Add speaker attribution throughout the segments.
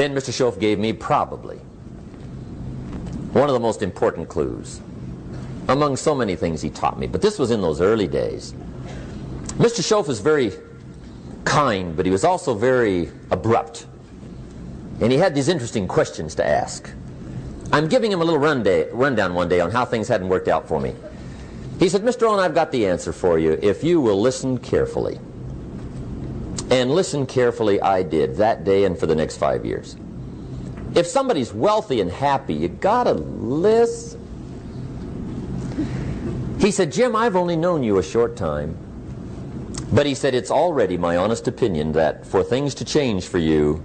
Speaker 1: Then Mr. Schoaf gave me probably one of the most important clues among so many things he taught me, but this was in those early days. Mr. Schoaf was very kind, but he was also very abrupt. And he had these interesting questions to ask. I'm giving him a little rundown one day on how things hadn't worked out for me. He said, Mr. Rohn, I've got the answer for you if you will listen carefully. And listen carefully I did that day and for the next 5 years. If somebody's wealthy and happy, you gotta listen. He said, Jim, I've only known you a short time. But he said, it's already my honest opinion that for things to change for you,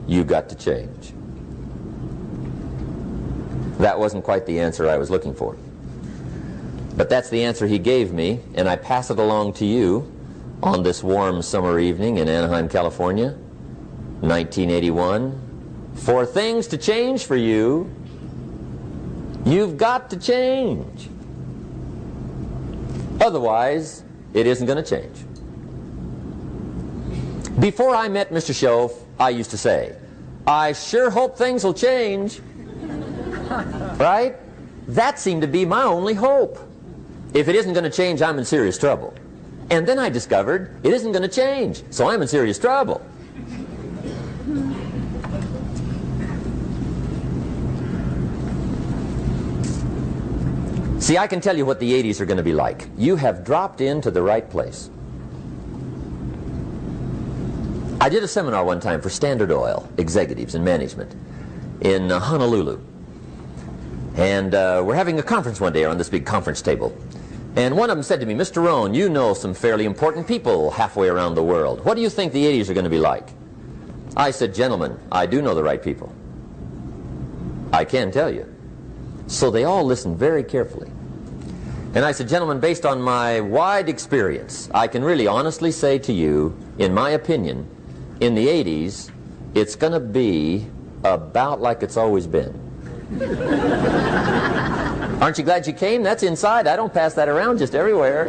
Speaker 1: you've got to change. That wasn't quite the answer I was looking for. But that's the answer he gave me, and I pass it along to you on this warm summer evening in Anaheim, California, 1981. For things to change for you, you've got to change. Otherwise, it isn't going to change. Before I met Mr. Schoaf, I used to say, I sure hope things will change. Right? That seemed to be my only hope. If it isn't going to change, I'm in serious trouble. And then I discovered it isn't going to change, so I'm in serious trouble. See, I can tell you what the 80s are going to be like. You have dropped into the right place. I did a seminar one time for Standard Oil executives and management in Honolulu. And we're having a conference one day on this big conference table. And one of them said to me, Mr. Rohn, you know some fairly important people halfway around the world. What do you think the 80s are going to be like? I said, gentlemen, I do know the right people. I can tell you. So they all listened very carefully. And I said, gentlemen, based on my wide experience, I can really honestly say to you, in my opinion, in the 80s, it's going to be about like it's always been. Aren't you glad you came? That's inside. I don't pass that around just everywhere.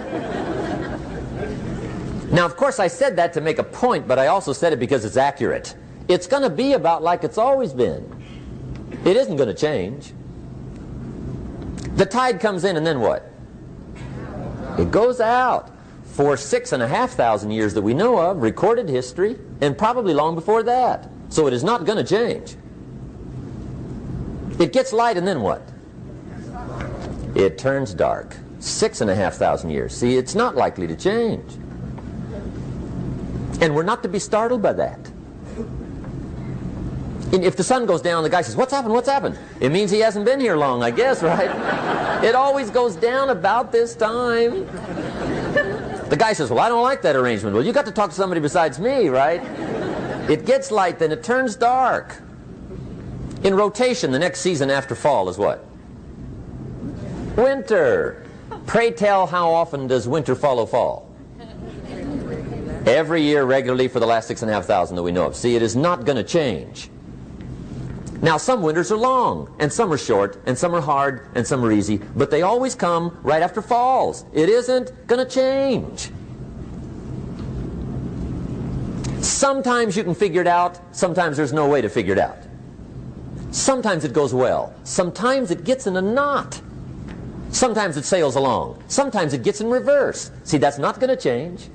Speaker 1: Now, of course, I said that to make a point, but I also said it because it's accurate. It's going to be about like it's always been. It isn't going to change. The tide comes in, and then what? It goes out. For 6,500 years that we know of, recorded history, and probably long before that. So it is not going to change. It gets light, and then what? It turns dark. 6,500 years. See, it's not likely to change. And we're not to be startled by that. And if the sun goes down, the guy says, what's happened, what's happened? It means he hasn't been here long, I guess, right? It always goes down about this time. The guy says, well, I don't like that arrangement. Well, you got to talk to somebody besides me, right? It gets light, then it turns dark. In rotation, the next season after fall is what? Winter. Pray tell, how often does winter follow fall? Every year regularly for the last 6,500 that we know of. See, it is not going to change. Now, some winters are long, and some are short, and some are hard, and some are easy, but they always come right after falls. It isn't going to change. Sometimes you can figure it out, sometimes there's no way to figure it out. Sometimes it goes well, sometimes it gets in a knot. Sometimes it sails along, sometimes it gets in reverse. See, that's not going to change.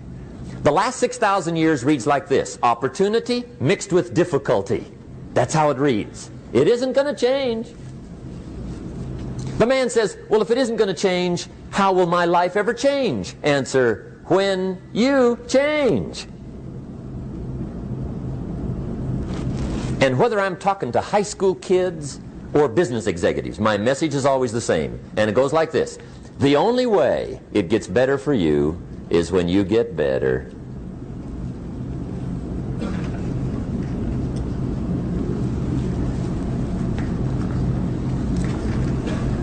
Speaker 1: The last 6,000 years reads like this: opportunity mixed with difficulty. That's how it reads. It isn't going to change. The man says, well, if it isn't going to change, how will my life ever change? Answer, when you change. And whether I'm talking to high school kids or business executives, my message is always the same. And it goes like this: the only way it gets better for you is when you get better.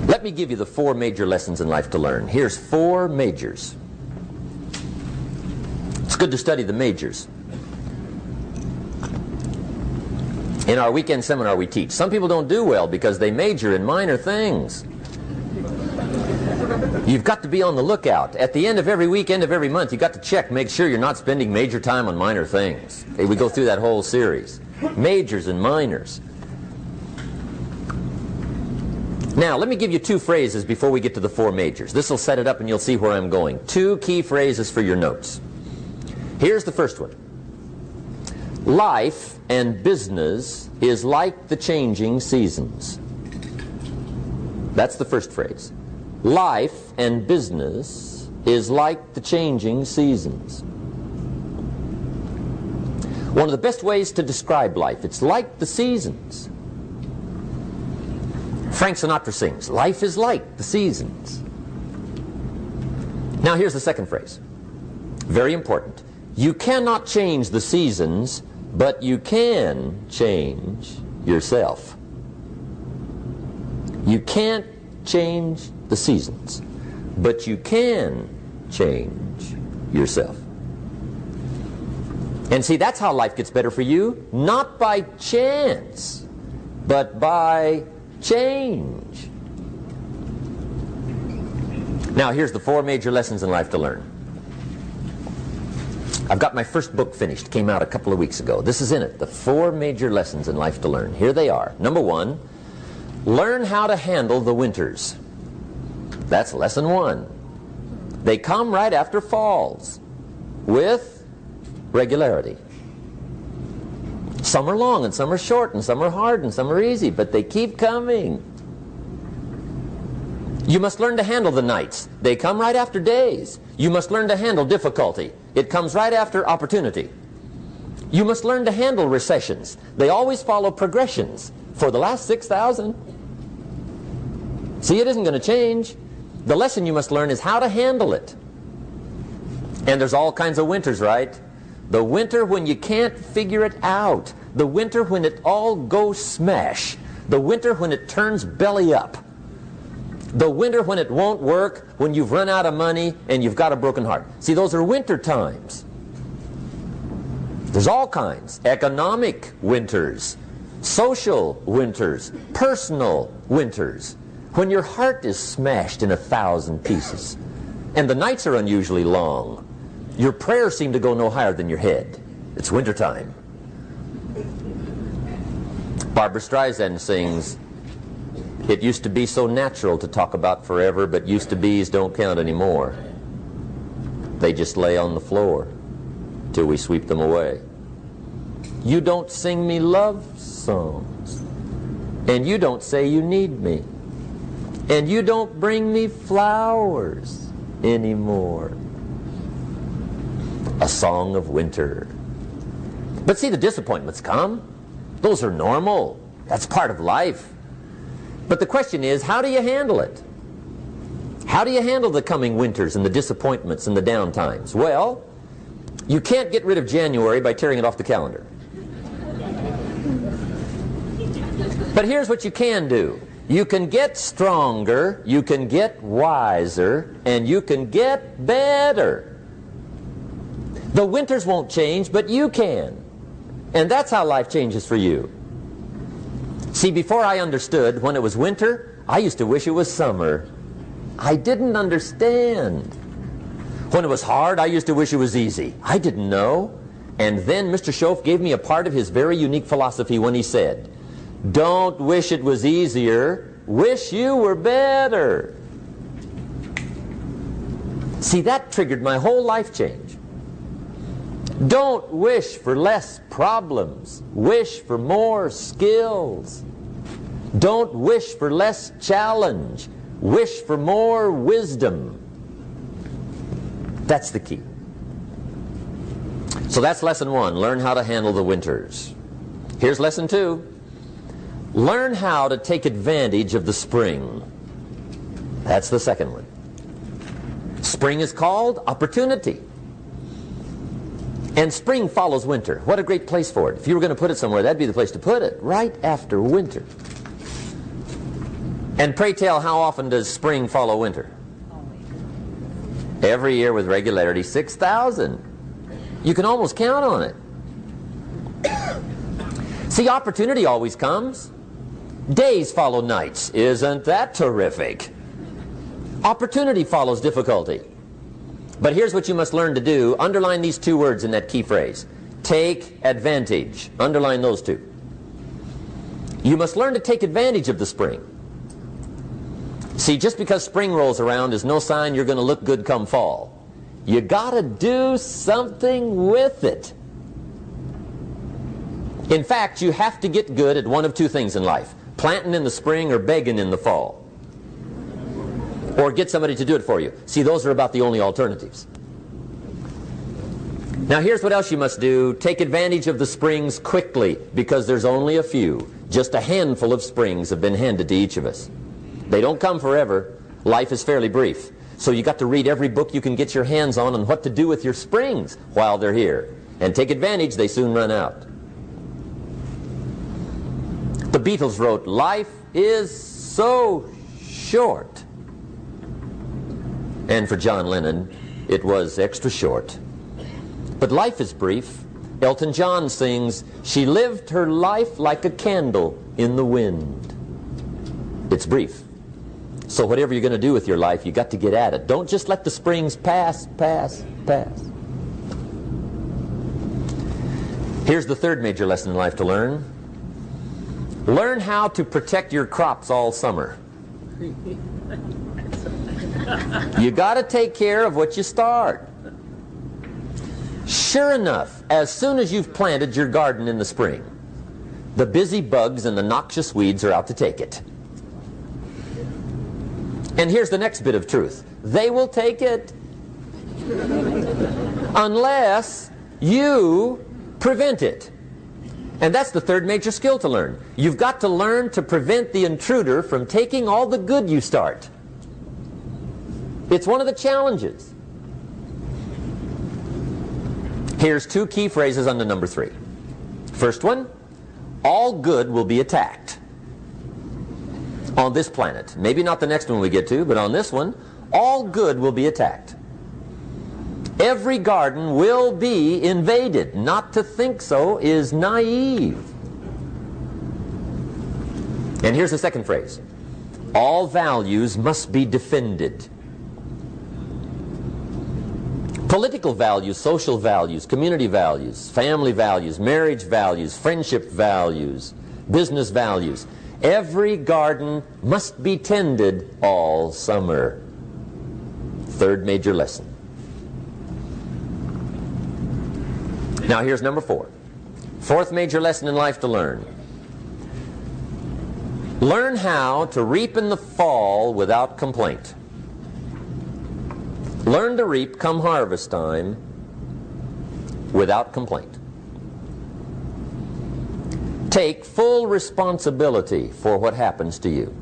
Speaker 1: Let me give you the 4 major lessons in life to learn. Here's 4 majors. It's good to study the majors. In our weekend seminar we teach. Some people don't do well because they major in minor things. You've got to be on the lookout. At the end of every week, end of every month, you've got to check, make sure you're not spending major time on minor things. Okay, we go through that whole series. majors and minors. Now, let me give you two phrases before we get to the four majors. This will set it up and you'll see where I'm going. Two key phrases for your notes. Here's the first one. Life and business is like the changing seasons. That's the first phrase. Life and business is like the changing seasons. One of the best ways to describe life, it's like the seasons. Frank Sinatra sings, life is like the seasons. Now here's the second phrase. Very important. You cannot change the seasons, but you can change yourself. You can't change the seasons, but you can change yourself. And see, that's how life gets better for you, not by chance, but by change. Now here's the four major lessons in life to learn. I've got my first book finished, came out a couple of weeks ago. This is in it, the four major lessons in life to learn. Here they are. Number one, learn how to handle the winters. That's lesson one. They come right after falls with regularity. Some are long and some are short and some are hard and some are easy, but they keep coming. You must learn to handle the nights. They come right after days. You must learn to handle difficulty. It comes right after opportunity. You must learn to handle recessions. They always follow progressions for the last 6,000. See, it isn't going to change. The lesson you must learn is how to handle it. And there's all kinds of winters, right? The winter when you can't figure it out. The winter when it all goes smash. The winter when it turns belly up. The winter when it won't work, when you've run out of money and you've got a broken heart. See, those are winter times. There's all kinds. Economic winters, social winters, personal winters. When your heart is smashed in 1,000 pieces and the nights are unusually long, your prayers seem to go no higher than your head. It's wintertime. Barbra Streisand sings, "It used to be so natural to talk about forever, but used to be's don't count anymore. They just lay on the floor till we sweep them away. You don't sing me love songs, and you don't say you need me, and you don't bring me flowers anymore." A song of winter. But see, the disappointments come. Those are normal. That's part of life. But the question is, how do you handle it? How do you handle the coming winters and the disappointments and the down times? Well, you can't get rid of January by tearing it off the calendar. But here's what you can do. You can get stronger, you can get wiser, and you can get better. The winters won't change, but you can. And that's how life changes for you. See, before I understood, when it was winter, I used to wish it was summer. I didn't understand. When it was hard, I used to wish it was easy. I didn't know. And then Mr. Schoaf gave me a part of his very unique philosophy when he said, "Don't wish it was easier, wish you were better." See, that triggered my whole life change. Don't wish for less problems, wish for more skills. Don't wish for less challenge, wish for more wisdom. That's the key. So that's lesson one, learn how to handle the winters. Here's lesson two, learn how to take advantage of the spring. That's the second one. Spring is called opportunity. And spring follows winter. What a great place for it. If you were going to put it somewhere, that'd be the place to put it, right after winter. And pray tell, how often does spring follow winter? Every year with regularity, 6,000. You can almost count on it. See, opportunity always comes. Days follow nights. Isn't that terrific? Opportunity follows difficulty. But here's what you must learn to do. Underline these two words in that key phrase. take advantage. Underline those two. You must learn to take advantage of the spring. See, just because spring rolls around is no sign you're going to look good come fall. You got to do something with it. In fact, you have to get good at one of two things in life: planting in the spring or begging in the fall. Or get somebody to do it for you. See, those are about the only alternatives. Now here's what else you must do. Take advantage of the springs quickly, because there's only a few. Just a handful of springs have been handed to each of us. They don't come forever. Life is fairly brief. So you got to read every book you can get your hands on what to do with your springs while they're here. And take advantage, they soon run out. The Beatles wrote, "Life is so short." And for John Lennon, it was extra short. But life is brief. Elton John sings, "She lived her life like a candle in the wind." It's brief. So whatever you're going to do with your life, you got to get at it. Don't just let the springs pass. Here's the third major lesson in life to learn. Learn how to protect your crops all summer. You got to take care of what you start. Sure enough, as soon as you've planted your garden in the spring, the busy bugs and the noxious weeds are out to take it. And here's the next bit of truth. They will take it unless you prevent it. And that's the third major skill to learn. You've got to learn to prevent the intruder from taking all the good you start. It's one of the challenges. Here's two key phrases under number 3. First one, all good will be attacked. On this planet. Maybe not the next one we get to, but on this one, all good will be attacked. Every garden will be invaded. Not to think so is naive. And here's the second phrase. All values must be defended. Political values, social values, community values, family values, marriage values, friendship values, business values. Every garden must be tended all summer. Third major lesson. Now here's number 4. Fourth major lesson in life to learn. Learn how to reap in the fall without complaint. Learn to reap come harvest time without complaint. Take full responsibility for what happens to you.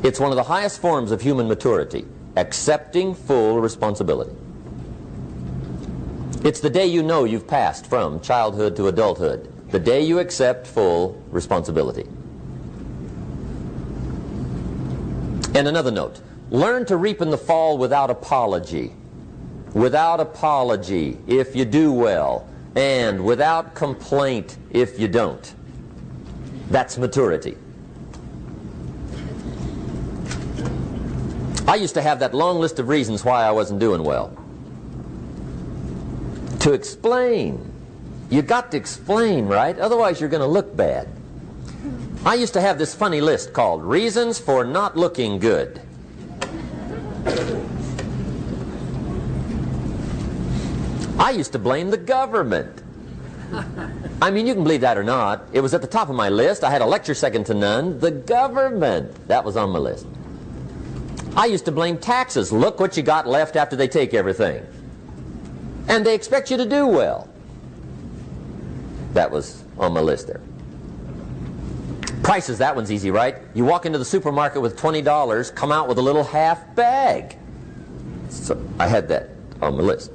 Speaker 1: It's one of the highest forms of human maturity, accepting full responsibility. It's the day you know you've passed from childhood to adulthood, the day you accept full responsibility. And another note, learn to reap in the fall without apology. Without apology if you do well, and without complaint if you don't. That's maturity. I used to have that long list of reasons why I wasn't doing well. To explain. You got to explain, right? Otherwise you're going to look bad. I used to have this funny list called Reasons for Not Looking Good. I used to blame the government. I mean, you can believe that or not. It was at the top of my list. I had a lecture second to none. The government. That was on my list. I used to blame taxes. Look what you got left after they take everything. And they expect you to do well. That was on my list there. Prices, that one's easy, right? You walk into the supermarket with $20, come out with a little half bag. So I had that on my list.